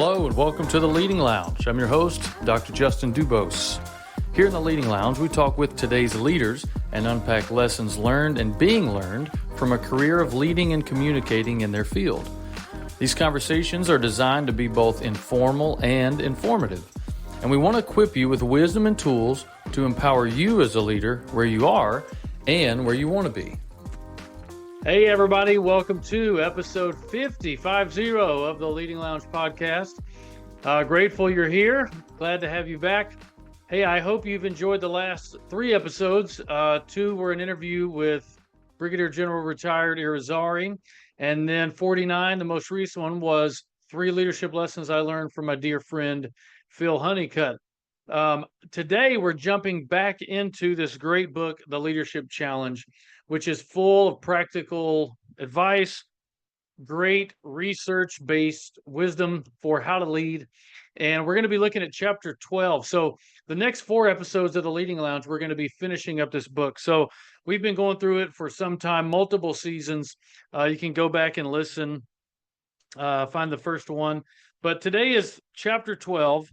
Hello and welcome to the Leading Lounge. I'm your host, Dr. Justin Dubose. Here in the Leading Lounge, we talk with today's leaders and unpack lessons learned and being learned from a career of leading and communicating in their field. These conversations are designed to be both informal and informative, and we want to equip you with wisdom and tools to empower you as a leader where you are and where you want to be. Hey everybody, welcome to episode 50 of the Leading Lounge podcast. Grateful you're here. Glad to have you back. Hey, I hope you've enjoyed the last 3 episodes. 2 were an interview with Brigadier General retired Irizarry, and then 49, the most recent one, was 3 leadership lessons I learned from my dear friend Phil Honeycutt. Today we're jumping back into this great book, The Leadership Challenge, which is full of practical advice, great research-based wisdom for how to lead. And we're going to be looking at chapter 12. So the next 4 episodes of the Leading Lounge, we're going to be finishing up this book. So we've been going through it for some time, multiple seasons. You can go back and listen, find the first one. But today is chapter 12.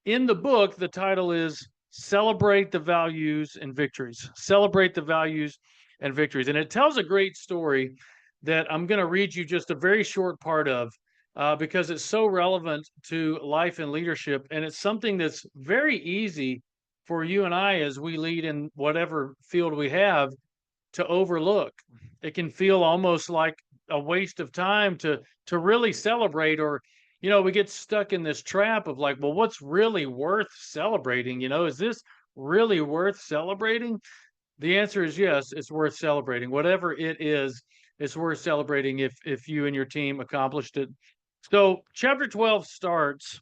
In the book, the title is Celebrate the Values and Victories. Celebrate the Values and Victories. And it tells a great story that I'm going to read you just a very short part of because it's so relevant to life and leadership. And it's something that's very easy for you and I, as we lead in whatever field we have, to overlook. It can feel almost like a waste of time to really celebrate, or we get stuck in this trap of like, well, what's really worth celebrating? Is this really worth celebrating? The answer is yes, it's worth celebrating. Whatever it is, it's worth celebrating if you and your team accomplished it. So chapter 12 starts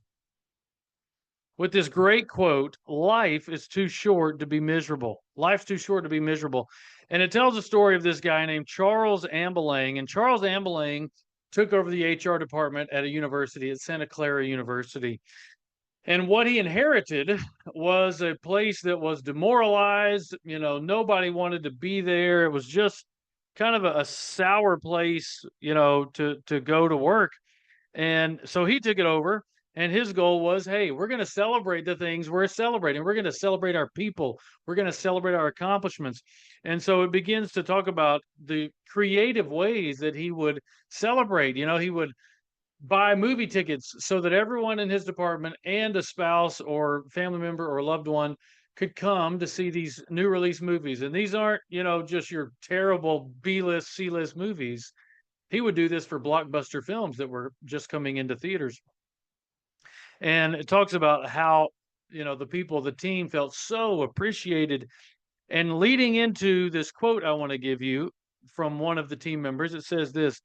with this great quote: life is too short to be miserable. Life's too short to be miserable. And it tells a story of this guy named Charles Ambelang. And Charles Ambelang took over the HR department at a university, at Santa Clara University. And what he inherited was a place that was demoralized. Nobody wanted to be there. It was just kind of a sour place, to go to work. And so he took it over, and his goal was, hey, we're going to celebrate the things we're celebrating. We're going to celebrate our people. We're going to celebrate our accomplishments. And so it begins to talk about the creative ways that he would celebrate. He would buy movie tickets so that everyone in his department and a spouse or family member or loved one could come to see these new release movies. And these aren't, just your terrible B-list, C-list movies. He would do this for blockbuster films that were just coming into theaters. And it talks about how, the people, the team felt so appreciated. And leading into this quote I want to give you from one of the team members, it says this: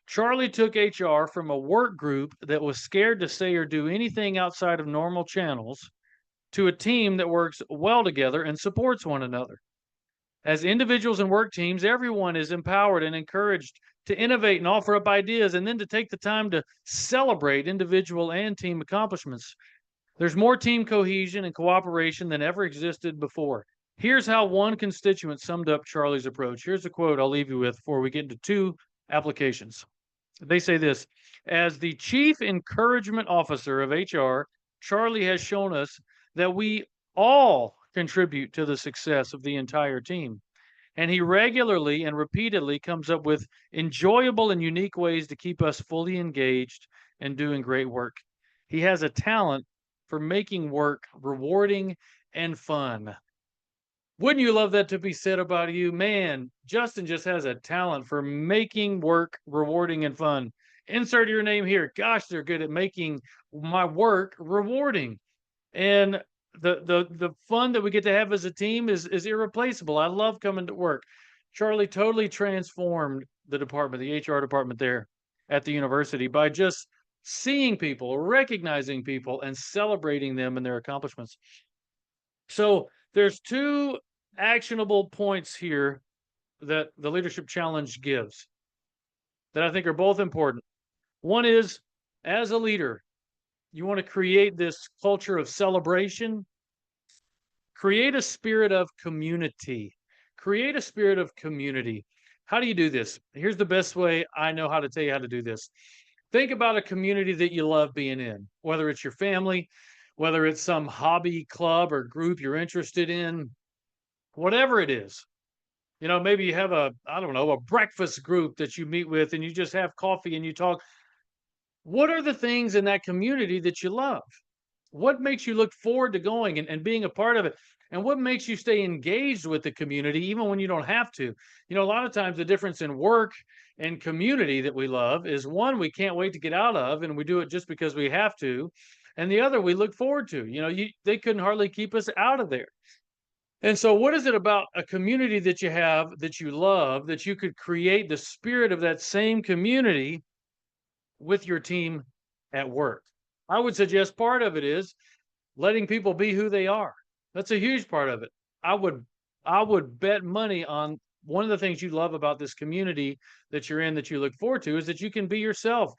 Charlie took HR from a work group that was scared to say or do anything outside of normal channels to a team that works well together and supports one another. As individuals and work teams, everyone is empowered and encouraged to innovate and offer up ideas, and then to take the time to celebrate individual and team accomplishments. There's more team cohesion and cooperation than ever existed before. Here's how one constituent summed up Charlie's approach. Here's a quote I'll leave you with before we get into 2 applications. They say this: as the chief encouragement officer of HR, Charlie has shown us that we all contribute to the success of the entire team. And he regularly and repeatedly comes up with enjoyable and unique ways to keep us fully engaged and doing great work. He has a talent for making work rewarding and fun. Wouldn't you love that to be said about you? Man, Justin just has a talent for making work rewarding and fun. Insert your name here. Gosh, they're good at making my work rewarding. And the fun that we get to have as a team is irreplaceable. I love coming to work. Charlie totally transformed the department, the HR department there at the university, by just seeing people, recognizing people, and celebrating them and their accomplishments. So there's 2 actionable points here that the Leadership Challenge gives that I think are both important. One is, as a leader, you want to create this culture of celebration. Create a spirit of community. Create a spirit of community. How do you do this? Here's the best way I know how to tell you how to do this. Think about a community that you love being in, whether it's your family, whether it's some hobby club or group you're interested in, whatever it is. Maybe you have I don't know, a breakfast group that you meet with and you just have coffee and you talk. What are the things in that community that you love? What makes you look forward to going and being a part of it? And what makes you stay engaged with the community even when you don't have to? A lot of times the difference in work and community that we love is one we can't wait to get out of and we do it just because we have to. And the other we look forward to. They couldn't hardly keep us out of there. And so, what is it about a community that you have that you love that you could create the spirit of that same community with your team at work? I would suggest part of it is letting people be who they are. That's a huge part of it. I would I would bet money on one of the things you love about this community that you're in that you look forward to is that you can be yourself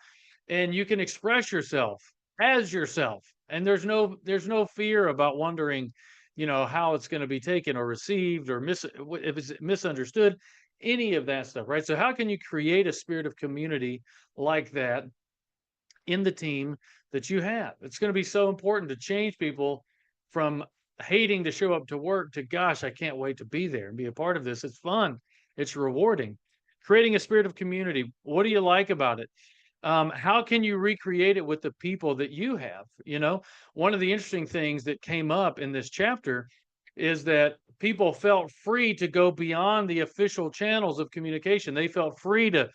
and you can express yourself as yourself. And there's no fear about wondering, how it's going to be taken or received or if it's misunderstood, any of that stuff, right? So how can you create a spirit of community like that in the team that you have? It's going to be so important to change people from hating to show up to work to, gosh, I can't wait to be there and be a part of this. It's fun, it's rewarding. Creating a spirit of community. What do you like about it? How can you recreate it with the people that you have? One of the interesting things that came up in this chapter is that people felt free to go beyond the official channels of communication. They felt free to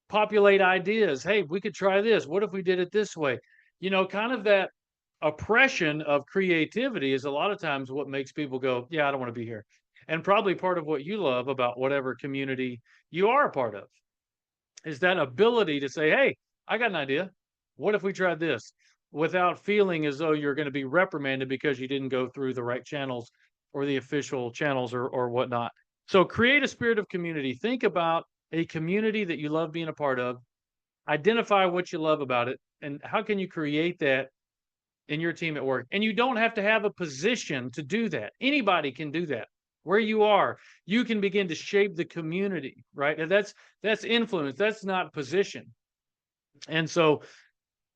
populate ideas. Hey, we could try this. What if we did it this way? Kind of that oppression of creativity is a lot of times what makes people go, yeah, I don't want to be here. And probably part of what you love about whatever community you are a part of is that ability to say, hey, I got an idea. What if we tried this? Without feeling as though you're going to be reprimanded because you didn't go through the right channels or the official channels or whatnot. So create a spirit of community. Think about a community that you love being a part of. Identify what you love about it and how can you create that in your team at work. And you don't have to have a position to do that. Anybody can do that. Where you are, you can begin to shape the community, right? And that's influence. That's not position. And so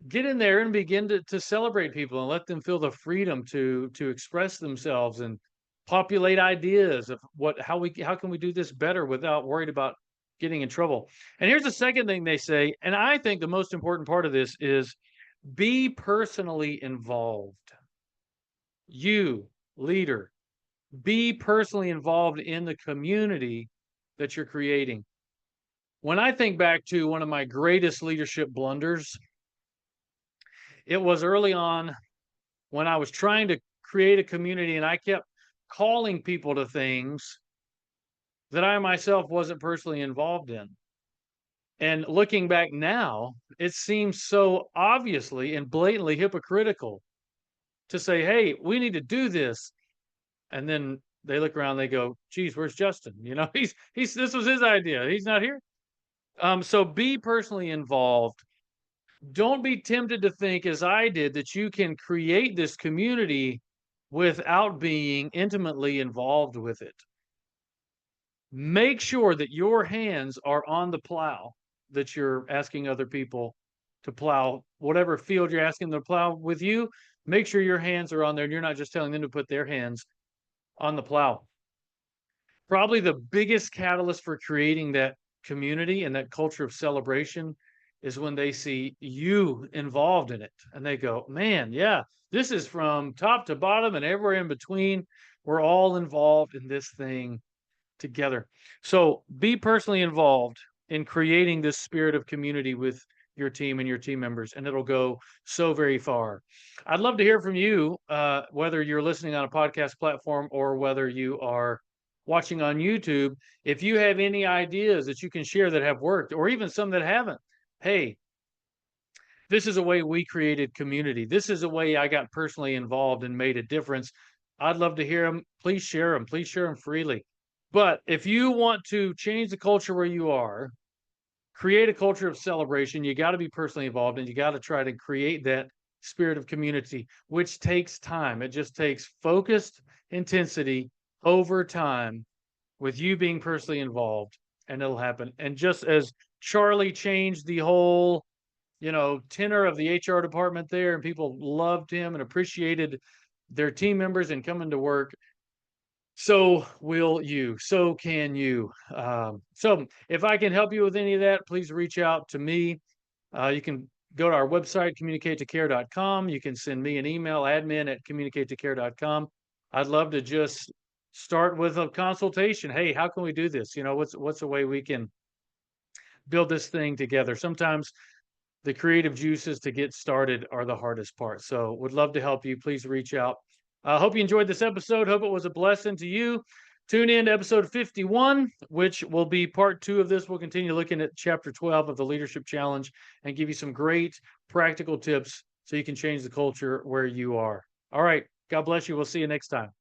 get in there and begin to celebrate people and let them feel the freedom to express themselves and populate ideas of how can we do this better without worried about getting in trouble. And here's the second thing they say, and I think the most important part of this is be personally involved. You, leader, be personally involved in the community that you're creating. When I think back to one of my greatest leadership blunders, it was early on when I was trying to create a community and I kept calling people to things that I myself wasn't personally involved in. And looking back now, it seems so obviously and blatantly hypocritical to say, hey, we need to do this. And then they look around, they go, geez, where's Justin? This was his idea. He's not here. So be personally involved. Don't be tempted to think, as I did, that you can create this community without being intimately involved with it. Make sure that your hands are on the plow that you're asking other people to plow, whatever field you're asking them to plow with you. Make sure your hands are on there and you're not just telling them to put their hands on the plow. Probably the biggest catalyst for creating that community and that culture of celebration is when they see you involved in it and they go, man, yeah, this is from top to bottom and everywhere in between. We're all involved in this thing together. So be personally involved in creating this spirit of community with your team and your team members, and it'll go so very far. I'd love to hear from you, whether you're listening on a podcast platform or whether you are watching on YouTube. If you have any ideas that you can share that have worked, or even some that haven't, hey, this is a way we created community. This is a way I got personally involved and made a difference. I'd love to hear them. Please share them. Please share them freely. But if you want to change the culture where you are, create a culture of celebration, you got to be personally involved and you got to try to create that spirit of community, which takes time. It just takes focused intensity over time with you being personally involved, and it'll happen. And just as Charlie changed the whole tenor of the HR department there, and people loved him and appreciated their team members and coming to work. So will you. So can you. So if I can help you with any of that, please reach out to me. You can go to our website, communicatecare.com. You can send me an email, admin@communicatecare.com. I'd love to just start with a consultation. Hey, how can we do this? What's a way we can build this thing together? Sometimes the creative juices to get started are the hardest part. So would love to help you. Please reach out. I hope you enjoyed this episode. Hope it was a blessing to you. Tune in to episode 51, which will be part 2 of this. We'll continue looking at chapter 12 of the Leadership Challenge and give you some great practical tips so you can change the culture where you are. All right. God bless you. We'll see you next time.